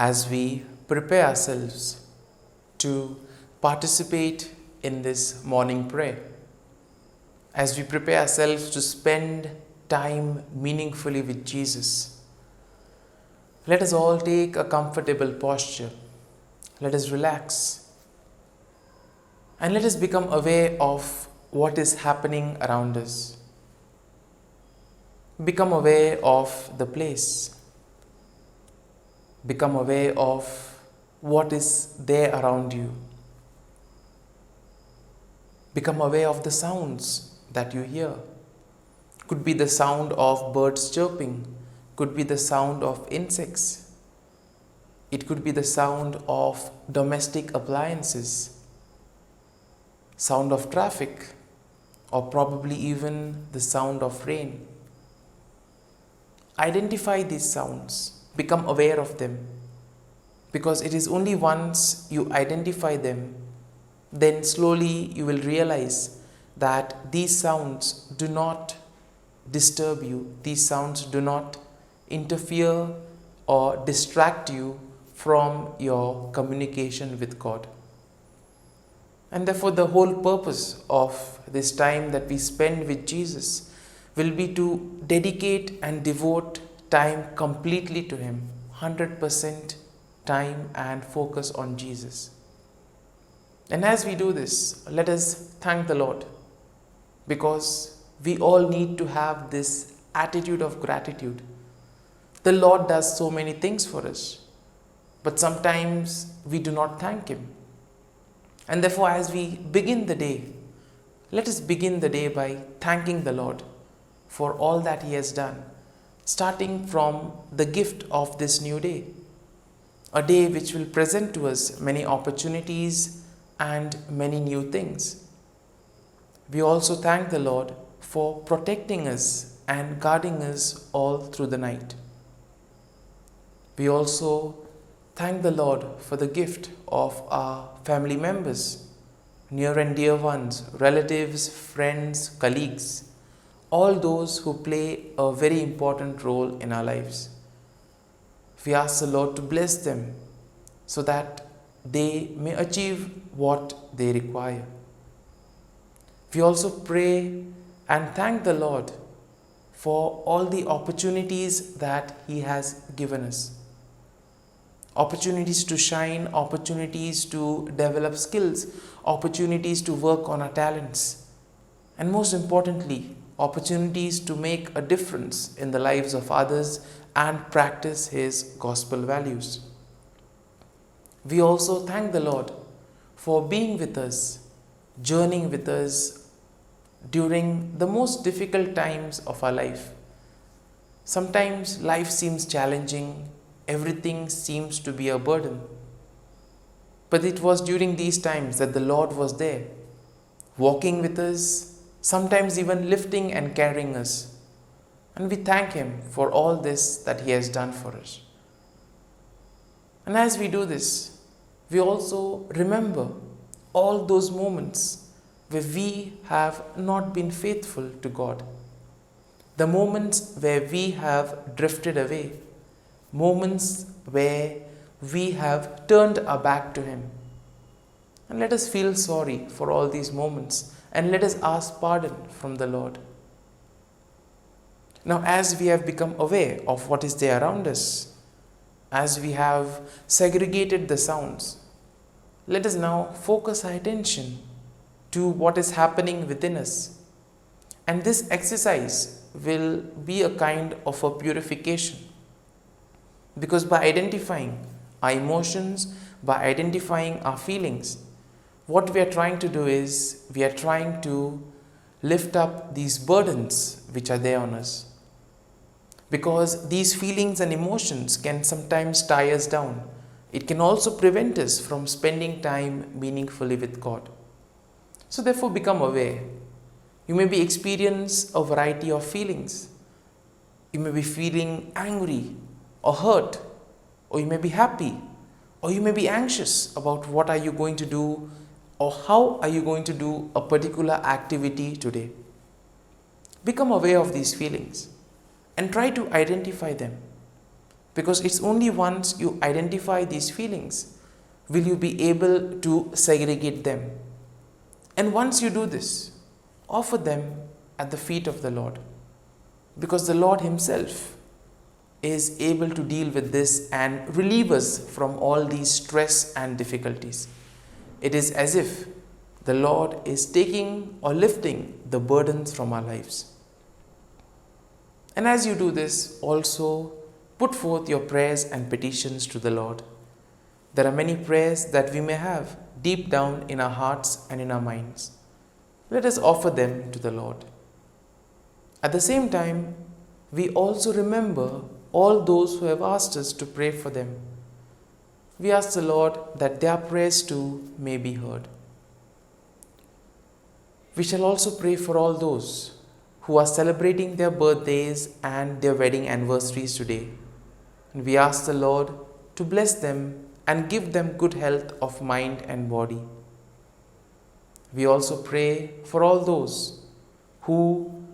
as we prepare ourselves to participate in this morning prayer, as we prepare ourselves to spend time meaningfully with Jesus, let us all take a comfortable posture. Let us relax and let us become aware of what is happening around us. Become aware of the place. Become aware of what is there around you. Become aware of the sounds that you hear. Could be the sound of birds chirping, could be the sound of insects. It could be the sound of domestic appliances, sound of traffic, or probably even the sound of rain. Identify these sounds, become aware of them, because it is only once you identify them, then slowly you will realize that these sounds do not disturb you, these sounds do not interfere or distract you from your communication with God. And therefore the whole purpose of this time that we spend with Jesus will be to dedicate and devote time completely to Him, 100% time and focus on Jesus. And as we do this, let us thank the Lord, because we all need to have this attitude of gratitude. The Lord does so many things for us, but sometimes we do not thank Him. And therefore, as we begin the day, let us begin the day by thanking the Lord for all that He has done, starting from the gift of this new day, a day which will present to us many opportunities and many new things. We also thank the Lord for protecting us and guarding us all through the night. We also thank the Lord for the gift of our family members, near and dear ones, relatives, friends, colleagues, all those who play a very important role in our lives. We ask the Lord to bless them so that they may achieve what they require. We also pray and thank the Lord for all the opportunities that He has given us. Opportunities to shine, opportunities to develop skills, opportunities to work on our talents, and most importantly, opportunities to make a difference in the lives of others and practice His gospel values. We also thank the Lord for being with us, journeying with us during the most difficult times of our life. Sometimes life seems challenging, everything seems to be a burden. But it was during these times that the Lord was there, walking with us, sometimes even lifting and carrying us. And we thank Him for all this that He has done for us. And as we do this, we also remember all those moments where we have not been faithful to God. The moments where we have drifted away. Moments where we have turned our back to Him. And let us feel sorry for all these moments and let us ask pardon from the Lord. Now, as we have become aware of what is there around us, as we have segregated the sounds, let us now focus our attention to what is happening within us. And this exercise will be a kind of a purification. Because by identifying our emotions, by identifying our feelings, what we are trying to do is we are trying to lift up these burdens which are there on us. Because these feelings and emotions can sometimes tie us down. It can also prevent us from spending time meaningfully with God. So therefore become aware. You may be experience a variety of feelings. You may be feeling angry or hurt, or you may be happy, or you may be anxious about what are you going to do or how are you going to do a particular activity today. Become aware of these feelings and try to identify them. Because it's only once you identify these feelings will you be able to segregate them. And once you do this, offer them at the feet of the Lord. Because the Lord Himself is able to deal with this and relieve us from all these stress and difficulties. It is as if the Lord is taking or lifting the burdens from our lives. And as you do this, also put forth your prayers and petitions to the Lord. There are many prayers that we may have deep down in our hearts and in our minds. Let us offer them to the Lord. At the same time, we also remember all those who have asked us to pray for them. We ask the Lord that their prayers too may be heard. We shall also pray for all those who are celebrating their birthdays and their wedding anniversaries today. And we ask the Lord to bless them and give them good health of mind and body. We also pray for all those who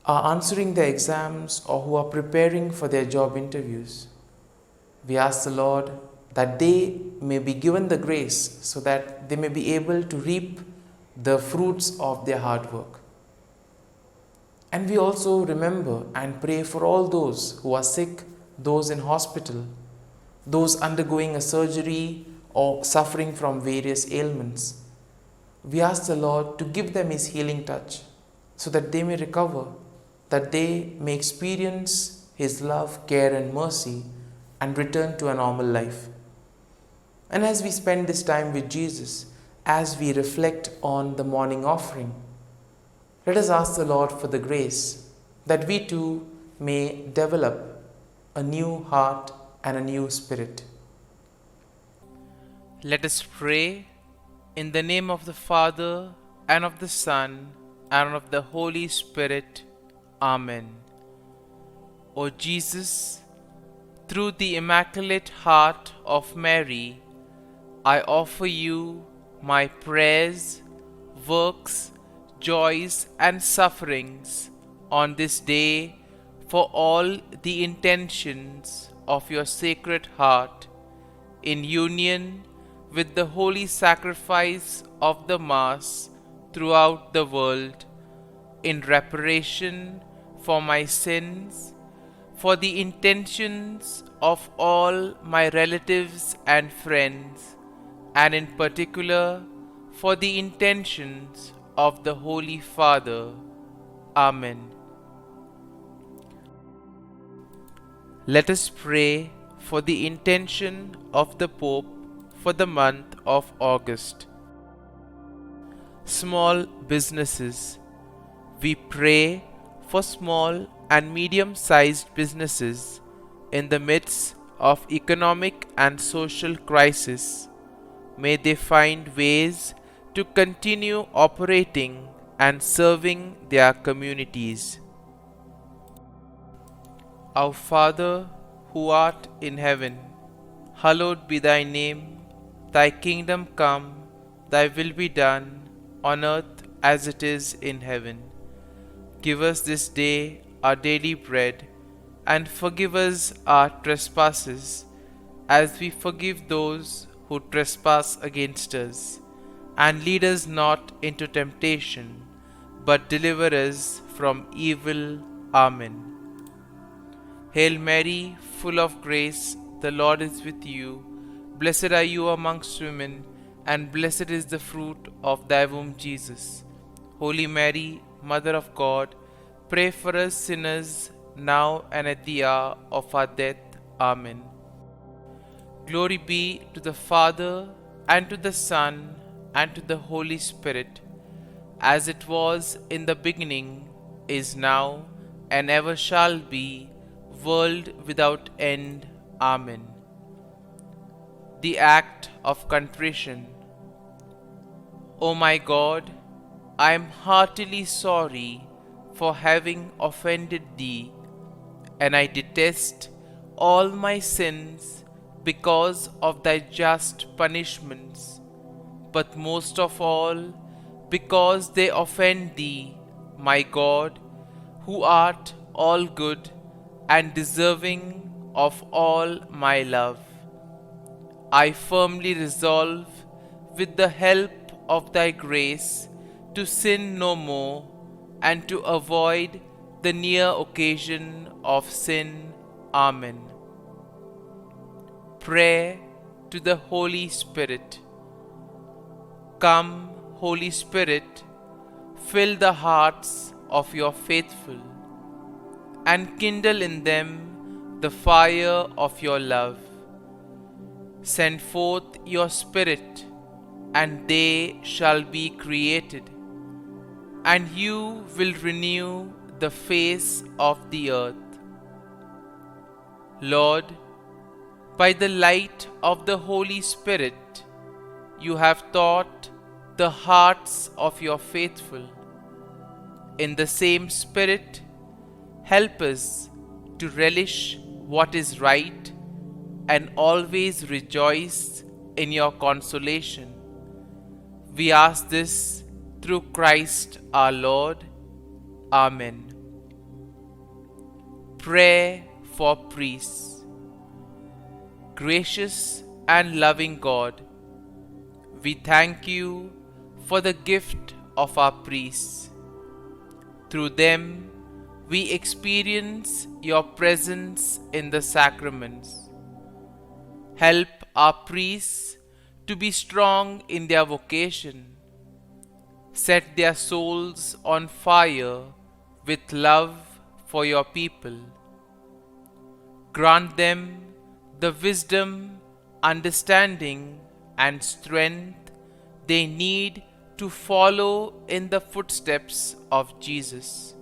are answering their exams or who are preparing for their job interviews. We ask the Lord that they may be given the grace so that they may be able to reap the fruits of their hard work. And we also remember and pray for all those who are sick, those in hospital, those undergoing a surgery or suffering from various ailments. We ask the Lord to give them His healing touch so that they may recover, that they may experience His love, care and mercy and return to a normal life. And as we spend this time with Jesus, as we reflect on the morning offering, let us ask the Lord for the grace that we too may develop a new heart and a new spirit. Let us pray in the name of the Father and of the Son and of the Holy Spirit. Amen. O Jesus, through the Immaculate Heart of Mary, I offer you my prayers, works, joys and sufferings on this day for all the intentions of your Sacred Heart, in union with the holy sacrifice of the Mass throughout the world, in reparation for my sins, for the intentions of all my relatives and friends, and in particular for the intentions of the Holy Father. Amen. Let us pray for the intention of the Pope for the month of August. Small businesses. We pray for small and medium-sized businesses in the midst of economic and social crisis. May they find ways to continue operating and serving their communities. Our Father, who art in heaven, hallowed be thy name. Thy kingdom come, thy will be done, on earth as it is in heaven. Give us this day our daily bread, and forgive us our trespasses, as we forgive those who trespass against us. And lead us not into temptation, but deliver us from evil. Amen. Hail Mary, full of grace, the Lord is with you. Blessed are you amongst women, and blessed is the fruit of thy womb, Jesus. Holy Mary, Mother of God, pray for us sinners, now and at the hour of our death. Amen. Glory be to the Father, and to the Son, and to the Holy Spirit, as it was in the beginning, is now, and ever shall be, world without end. Amen. The Act of Contrition. O my God, I am heartily sorry for having offended Thee, and I detest all my sins because of Thy just punishments, but most of all because they offend Thee, my God, who art all good and deserving of all my love. I firmly resolve, with the help of thy grace, to sin no more and to avoid the near occasion of sin. Amen. Prayer to the Holy Spirit. Come, Holy Spirit, fill the hearts of your faithful, and kindle in them the fire of your love. Send forth your Spirit, and they shall be created, and you will renew the face of the earth. Lord, by the light of the Holy Spirit, you have taught the hearts of your faithful. In the same Spirit, help us to relish what is right and always rejoice in your consolation. We ask this through Christ our Lord. Amen. Prayer for priests. Gracious and loving God, we thank you for the gift of our priests. Through them, we experience your presence in the sacraments. Help our priests to be strong in their vocation. Set their souls on fire with love for your people. Grant them the wisdom, understanding, and strength they need to follow in the footsteps of Jesus.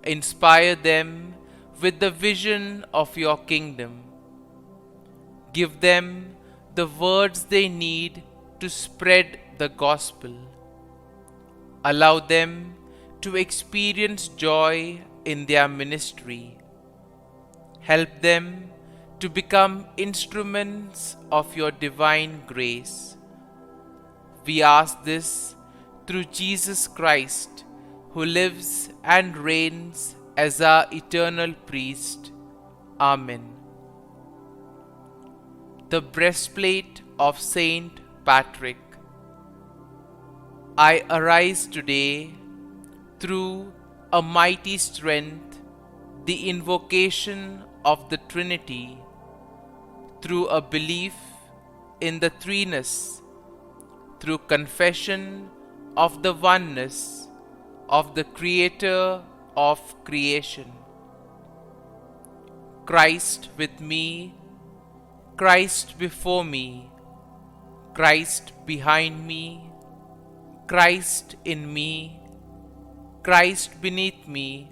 Inspire them with the vision of your kingdom. Give them the words they need to spread the gospel. Allow them to experience joy in their ministry. Help them to become instruments of your divine grace. We ask this through Jesus Christ, who lives and reigns as our eternal priest. Amen. The breastplate of Saint Patrick. I arise today through a mighty strength, the invocation of the Trinity, through a belief in the threeness, through confession of the oneness of the Creator of creation. Christ with me, Christ before me, Christ behind me, Christ in me, Christ beneath me,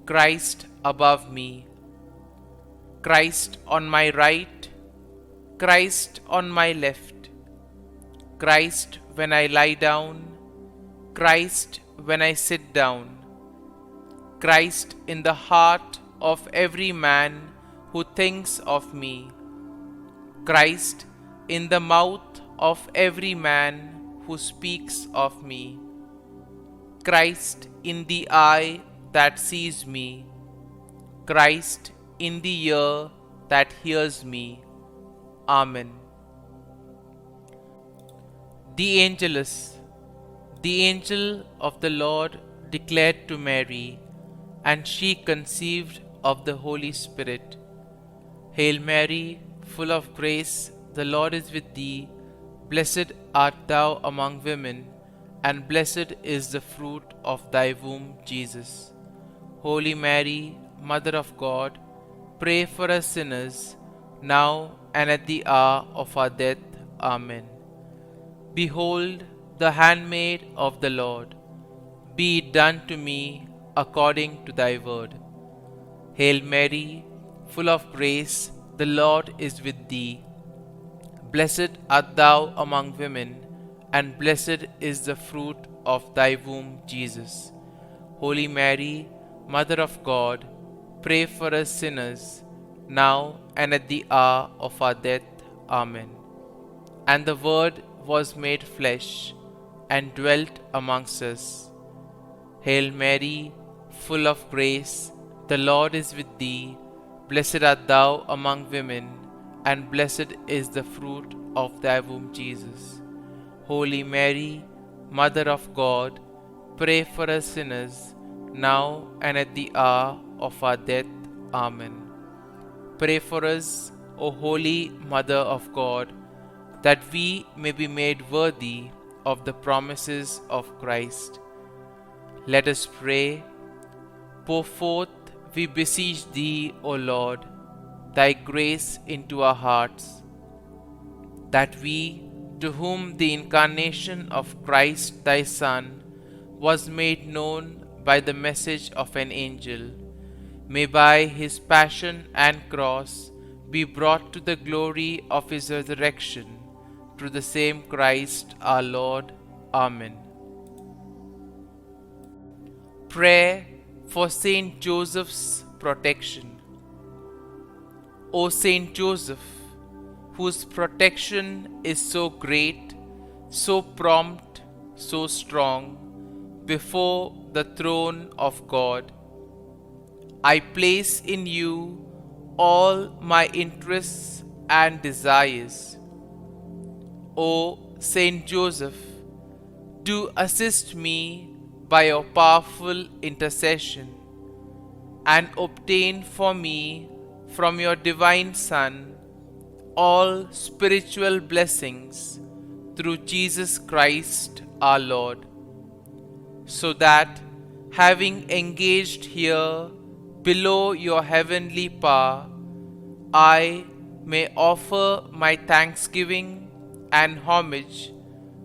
Christ above me, Christ on my right, Christ on my left, Christ when I lie down, Christ when I sit down, Christ in the heart of every man who thinks of me, Christ in the mouth of every man who speaks of me, Christ in the eye that sees me, Christ in the ear that hears me. Amen. The Angelus. The angel of the Lord declared to Mary, and she conceived of the Holy Spirit. Hail Mary, full of grace, the Lord is with thee. Blessed art thou among women, and blessed is the fruit of thy womb, Jesus. Holy Mary, Mother of God, pray for us sinners, now and at the hour of our death. Amen. Behold, the handmaid of the Lord. Be it done to me according to thy word. Hail Mary, full of grace, the Lord is with thee. Blessed art thou among women, and blessed is the fruit of thy womb, Jesus. Holy Mary, Mother of God, pray for us sinners, now and at the hour of our death. Amen. And the Word was made flesh, and dwelt amongst us. Hail Mary, full of grace, the Lord is with thee. Blessed art thou among women, and blessed is the fruit of thy womb, Jesus. Holy Mary, Mother of God, pray for us sinners, now and at the hour of our death. Amen. Pray for us, O Holy Mother of God, that we may be made worthy of the promises of Christ. Let us pray. Pour forth, we beseech thee, O Lord, thy grace into our hearts, that we, to whom the incarnation of Christ thy Son was made known by the message of an angel, may by his passion and cross be brought to the glory of his resurrection, through the same Christ our Lord. Amen. Prayer for Saint Joseph's protection. O Saint Joseph, whose protection is so great, so prompt, so strong, before the throne of God, I place in you all my interests and desires. O Saint Joseph, do assist me by your powerful intercession, and obtain for me from your divine Son all spiritual blessings through Jesus Christ our Lord, so that, having engaged here below your heavenly power, I may offer my thanksgiving and homage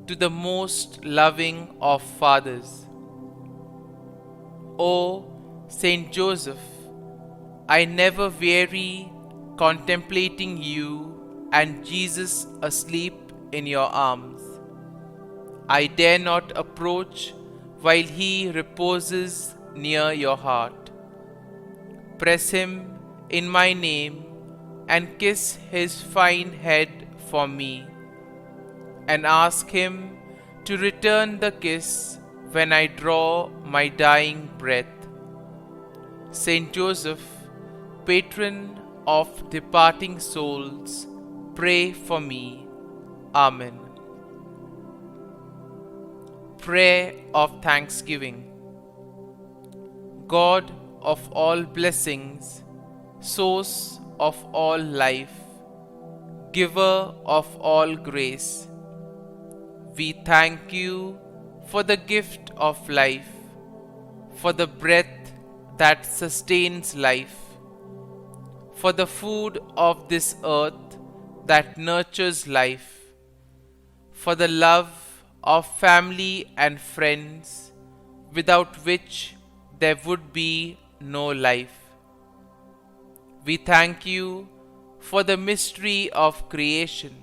to the most loving of fathers. O Saint Joseph, I never weary contemplating you and Jesus asleep in your arms. I dare not approach while he reposes near your heart. Press him in my name and kiss his fine head for me, and ask him to return the kiss when I draw my dying breath. Saint Joseph, patron of departing souls, pray for me. Amen. Prayer of Thanksgiving. God of all blessings, source of all life, giver of all grace, we thank you for the gift of life, for the breath that sustains life, for the food of this earth that nurtures life, for the love of family and friends, without which there would be no life. We thank you for the mystery of creation,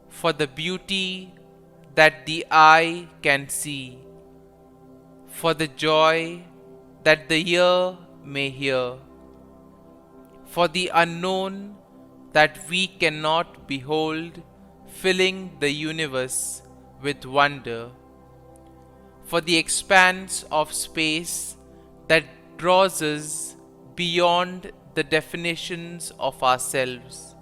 for the beauty that the eye can see, for the joy that the ear may hear, for the unknown that we cannot behold, filling the universe with wonder, for the expanse of space that draws us beyond the definitions of ourselves.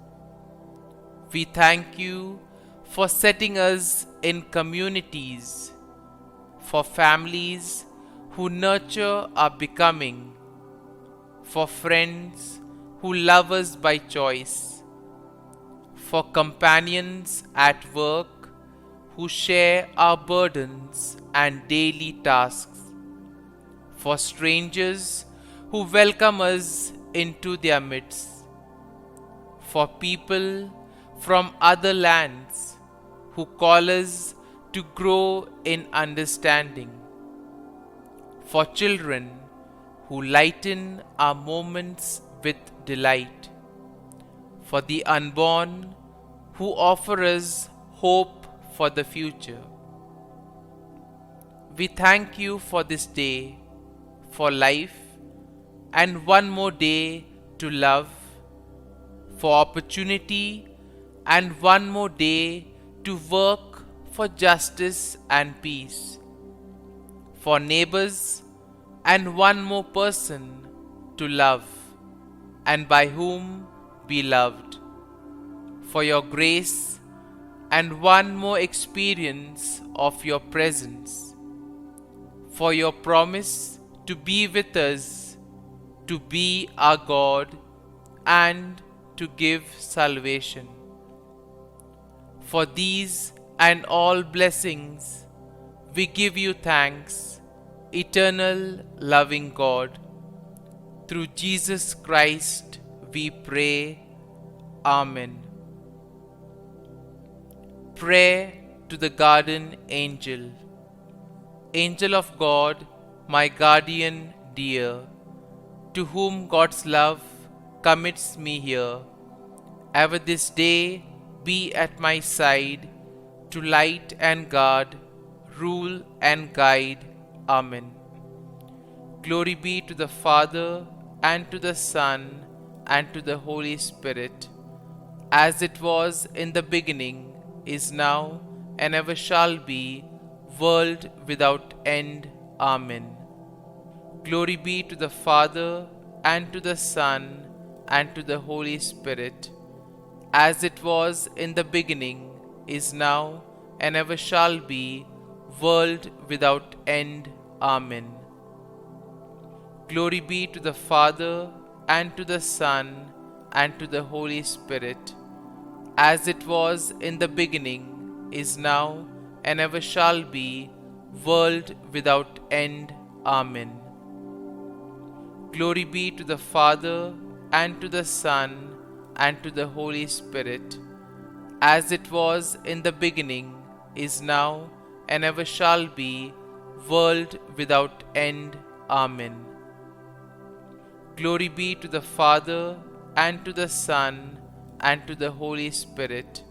We thank you for setting us in communities, for families who nurture our becoming, for friends who love us by choice, for companions at work who share our burdens and daily tasks, for strangers who welcome us into their midst, for people from other lands who call us to grow in understanding, for children who lighten our moments with delight, for the unborn who offer us hope for the future. We thank you for this day, for life, and one more day to love, for opportunity, and one more day to work for justice and peace, for neighbors, and one more person to love, and by whom be loved. For your grace and one more experience of your presence, for your promise to be with us, to be our God, and to give salvation. For these and all blessings, we give you thanks, eternal loving God. Through Jesus Christ we pray. Amen. Prayer to the Garden Angel. Angel of God, my guardian dear, to whom God's love commits me here, ever this day be at my side, to light and guard, rule and guide. Amen. Glory be to the Father, and to the Son, and to the Holy Spirit, as it was in the beginning, is now, and ever shall be, world without end. Amen. Glory be to the Father, and to the Son, and to the Holy Spirit, as it was in the beginning, is now, and ever shall be, world without end. Amen. Glory be to the Father, and to the Son, and to the Holy Spirit, as it was in the beginning, is now, and ever shall be, world without end. Amen. Glory be to the Father, and to the Son, and to the Holy Spirit, as it was in the beginning, is now, and ever shall be, world without end. Amen. Glory be to the Father, and to the Son, and to the Holy Spirit,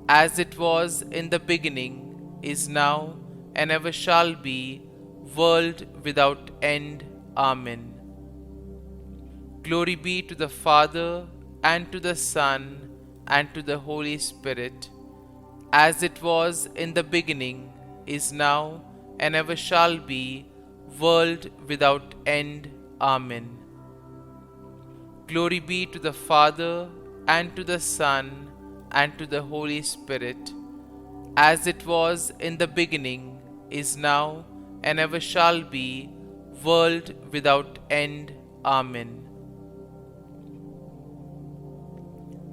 as it was in the beginning, is now, and ever shall be, world without end. Amen. Glory be to the Father, and to the Son, and to the Holy Spirit, as it was in the beginning, is now, and ever shall be, world without end. Amen. Glory be to the Father, and to the Son, and to the Holy Spirit, as it was in the beginning, is now, and ever shall be, world without end. Amen.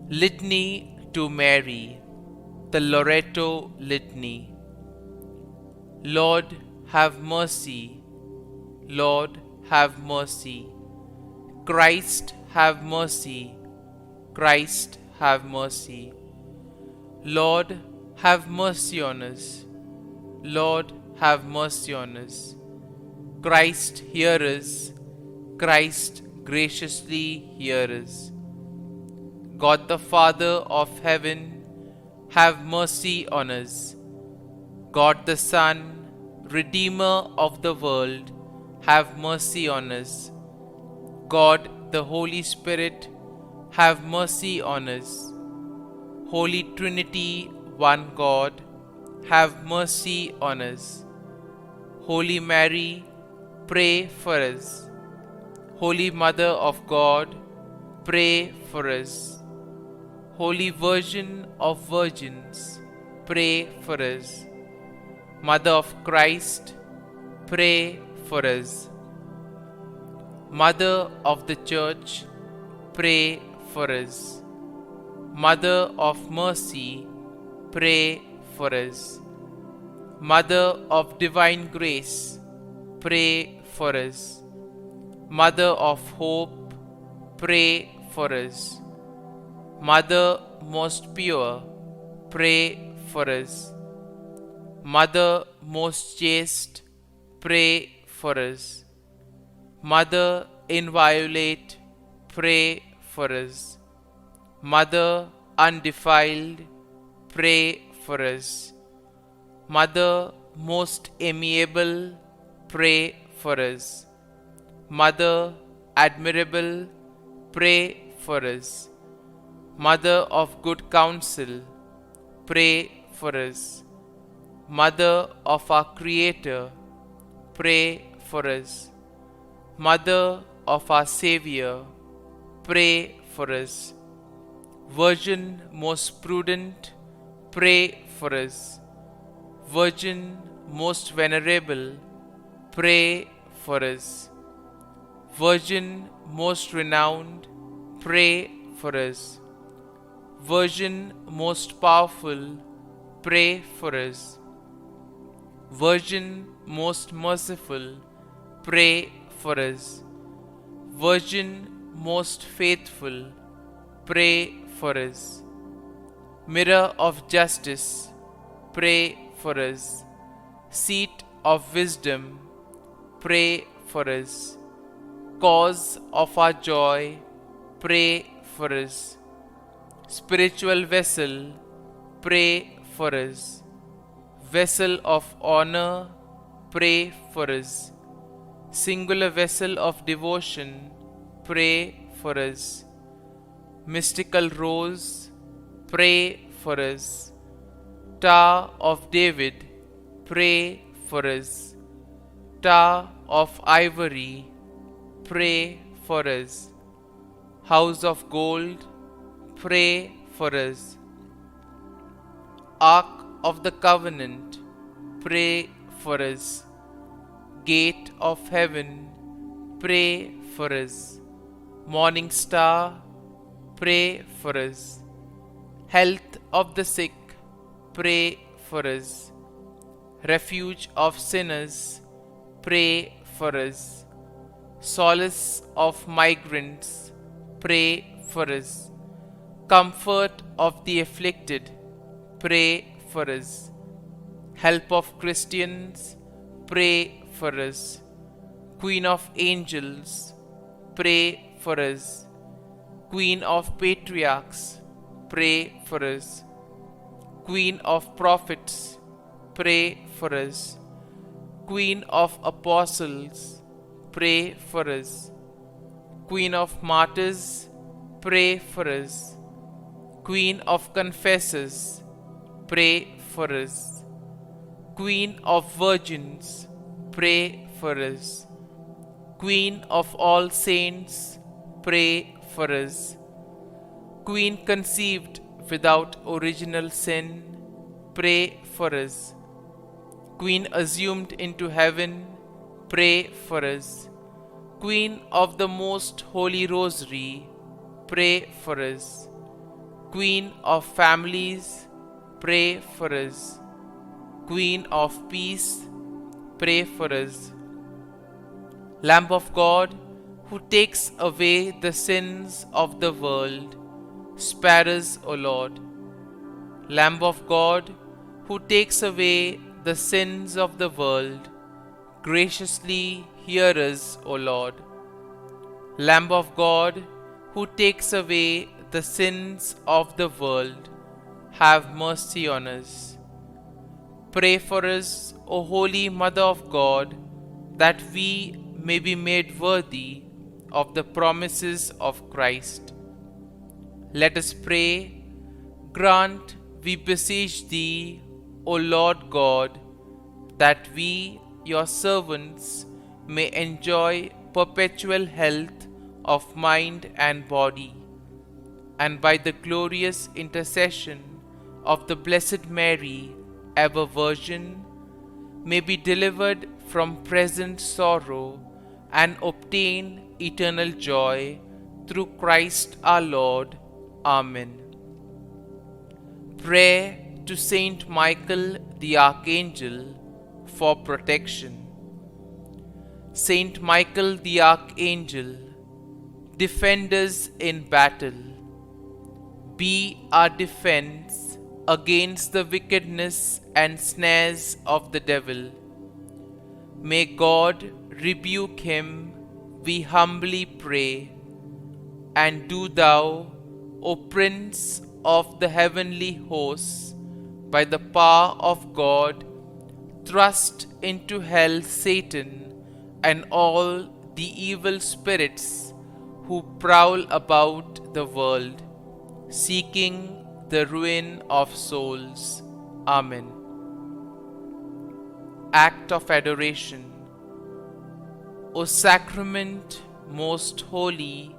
Litany to Mary, the LORETO Litany. Lord, have mercy. Lord, have mercy. Christ, have mercy. Christ, have mercy. Lord, have mercy on us. Lord, have mercy on us. Christ, hear us. Christ, graciously hear us. God the Father of heaven, have mercy on us. God the Son, Redeemer of the world, have mercy on us. God the Holy Spirit, have mercy on us. Holy Trinity, one God, have mercy on us. Holy Mary, pray for us. Holy Mother of God, pray for us. Holy Virgin of Virgins, pray for us. Mother of Christ, pray for us. Mother of the Church, pray for us. Mother of Mercy, pray for us. Mother of Divine Grace, pray for us. Mother of Hope, pray for us. Mother most pure, pray for us. Mother most chaste, pray for us. Mother inviolate, pray for us. Mother undefiled, pray for us. Mother most amiable, pray for us. Mother admirable, pray for us. Mother of good counsel, pray for us. Mother of our Creator, pray for us. Mother of our Savior, pray for us. Virgin most prudent, pray for us. Virgin most venerable, pray for us. Virgin most renowned, pray for us. Virgin most powerful, pray for us. Virgin most merciful, pray for us. Virgin most faithful, pray for us. Mirror of justice, pray for us. Seat of wisdom, pray for us. Cause of our joy, pray for us. Spiritual vessel, pray for us. Vessel of honor, pray for us. Singular vessel of devotion, pray for us. Mystical rose, pray for us. Tower of David, pray for us. Tower of ivory, pray for us. House of gold, pray for us. Ark of the covenant, pray for us. Gate of heaven, pray for us. Morning star, pray for us. Health of the sick, pray for us. Refuge of sinners, pray for us. Solace of migrants, pray for us. Comfort of the afflicted, pray for us. Help of Christians, pray for us. Queen of angels, pray for us. Queen of patriarchs, pray for us. Queen of prophets, pray for us. Queen of apostles, pray for us. Queen of martyrs, pray for us. Queen of confessors, pray for us. Queen of virgins, pray for us. Queen of all saints, pray for us. Queen conceived without original sin, pray for us. Queen assumed into heaven, pray for us. Queen of the most holy rosary, pray for us. Queen of families, pray for us. Queen of peace, pray for us. Lamb of God, who takes away the sins of the world, spare us, O Lord. Lamb of God, who takes away the sins of the world, graciously hear us, O Lord. Lamb of God, who takes away the sins of the world, have mercy on us. Pray for us, O Holy Mother of God, that we may be made worthy of the promises of Christ. Let us pray. Grant, we beseech Thee, O Lord God, that we, Your servants, may enjoy perpetual health of mind and body, and by the glorious intercession of the Blessed Mary, ever Virgin, may be delivered from present sorrow and obtain eternal joy through Christ our Lord. Amen. Prayer to Saint Michael the Archangel for protection. Saint Michael the Archangel, defend us in battle. Be our defense against the wickedness and snares of the devil. May God rebuke him, we humbly pray. And do Thou, O Prince of the heavenly hosts, by the power of God, thrust into hell Satan and all the evil spirits who prowl about the world, seeking the ruin of souls. Amen. Act of Adoration. O Sacrament most holy,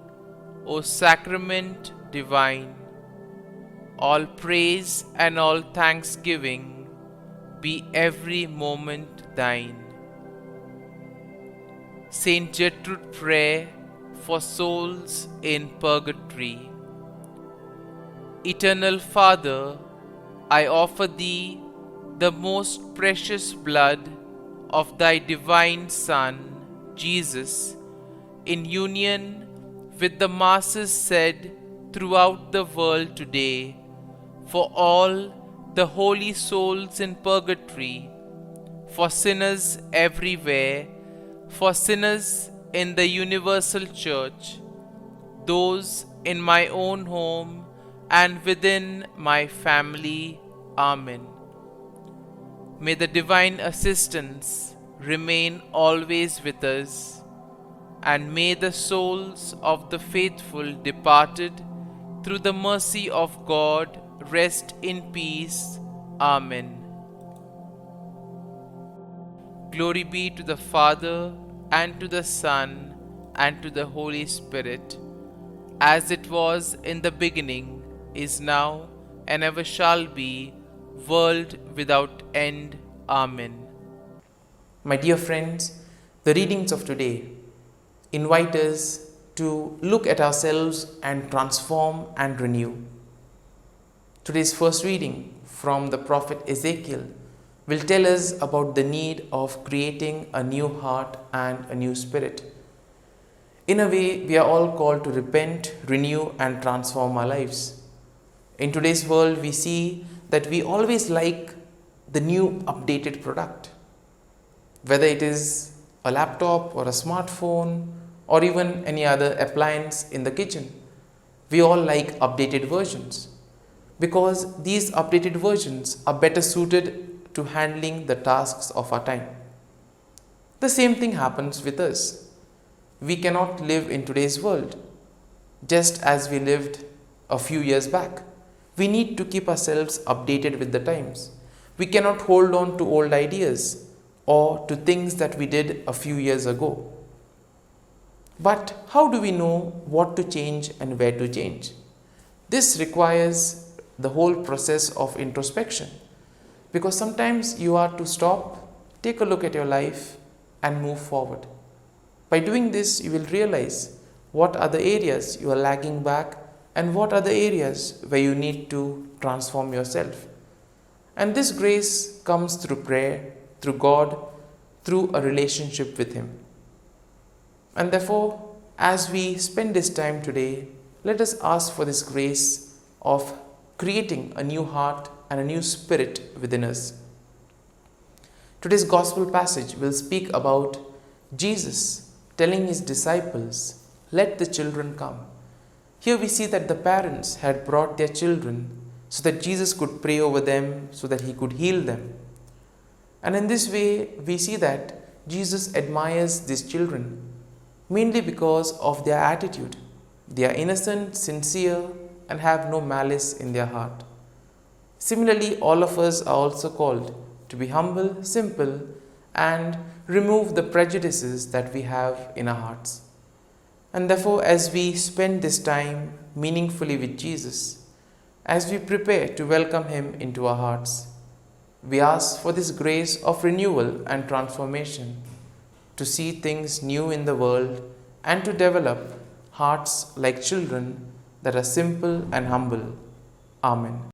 O sacrament divine, all praise and all thanksgiving be every moment thine. Saint Gertrude, prayer for souls in purgatory. Eternal Father, I offer Thee the most precious blood of Thy divine Son, Jesus, in union with the masses said throughout the world today, for all the holy souls in purgatory, for sinners everywhere, for sinners in the universal church, those in my own home and within my family. Amen. May the divine assistance remain always with us, and may the souls of the faithful departed through the mercy of God rest in peace. Amen. Glory be to the Father, and to the Son, and to the Holy Spirit, as it was in the beginning, is now, and ever shall be, world without end. Amen. My dear friends, the readings of today invite us to look at ourselves and transform and renew. Today's first reading from the prophet Ezekiel will tell us about the need of creating a new heart and a new spirit. In a way, we are all called to repent, renew, and transform our lives. In today's world, we see that we always like the new updated product. Whether it is a laptop or a smartphone or even any other appliance in the kitchen, we all like updated versions because these updated versions are better suited to handling the tasks of our time. The same thing happens with us. We cannot live in today's world just as we lived a few years back. We need to keep ourselves updated with the times. We cannot hold on to old ideas or to things that we did a few years ago. But how do we know what to change and where to change? This requires the whole process of introspection, because sometimes you are to stop, take a look at your life and move forward. By doing this, you will realize what are the areas you are lagging back and what are the areas where you need to transform yourself. And this grace comes through prayer, through God, through a relationship with Him. And therefore, as we spend this time today, let us ask for this grace of creating a new heart and a new spirit within us. Today's gospel passage will speak about Jesus telling His disciples, "Let the children come." Here we see that the parents had brought their children so that Jesus could pray over them, so that He could heal them. And in this way, we see that Jesus admires these children mainly because of their attitude. They are innocent, sincere, and have no malice in their heart. Similarly, all of us are also called to be humble, simple, and remove the prejudices that we have in our hearts. And therefore, as we spend this time meaningfully with Jesus, as we prepare to welcome Him into our hearts, we ask for this grace of renewal and transformation, to see things new in the world and to develop hearts like children that are simple and humble. Amen.